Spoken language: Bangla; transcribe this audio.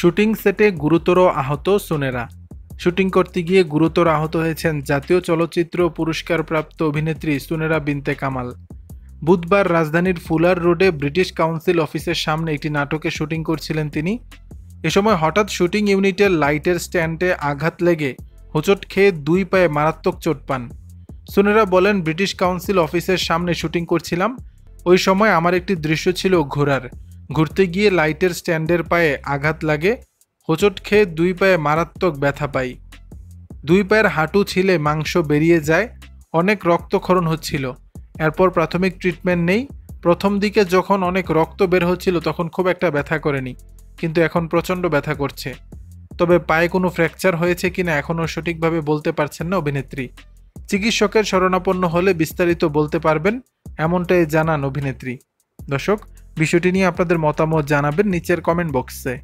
শুটিং সেটে গুরুতর আহত সুনেরা। শুটিং করতে গিয়ে গুরুতর আহত হয়েছেন জাতীয় চলচ্চিত্র পুরস্কারপ্রাপ্ত অভিনেত্রী সুনেরা বিনতে কামাল। বুধবার রাজধানীর ফুলার রোডে ব্রিটিশ কাউন্সিল অফিসের সামনে একটি নাটকে শুটিং করছিলেন তিনি। এ সময় হঠাৎ শুটিং ইউনিটের লাইটের স্ট্যান্ডে আঘাত লেগে হোঁচট খেয়ে দুই পায়ে মারাত্মক চোট পান। সুনেরা বলেন, ব্রিটিশ কাউন্সিল অফিসের সামনে শুটিং করছিলাম। ওই সময় আমার একটি দৃশ্য ছিল ঘোরার। ঘুরতে গিয়ে লাইটের স্ট্যান্ডের পায়ে আঘাত লাগে, হোঁচট খেয়ে দুই পায়ে মারাত্মক ব্যথা পাই। দুই পায়ের হাঁটু ছিলে মাংস বেরিয়ে যায়, অনেক রক্তক্ষরণ হচ্ছিল। এরপর প্রাথমিক ট্রিটমেন্ট নেই। প্রথম দিকে যখন অনেক রক্ত বের হচ্ছিল তখন খুব একটা ব্যথা করেনি, কিন্তু এখন প্রচণ্ড ব্যথা করছে। তবে পায়ে কোনো ফ্র্যাকচার হয়েছে কিনা এখনও সঠিকভাবে বলতে পারছেন না অভিনেত্রী। চিকিৎসকের শরণাপন্ন হলে বিস্তারিত বলতে পারবেন, এমনটাই জানান অভিনেত্রী। দর্শক, বিষয়টি নিয়ে আপনাদের মতামত জানাবেন নিচের কমেন্ট বক্সে।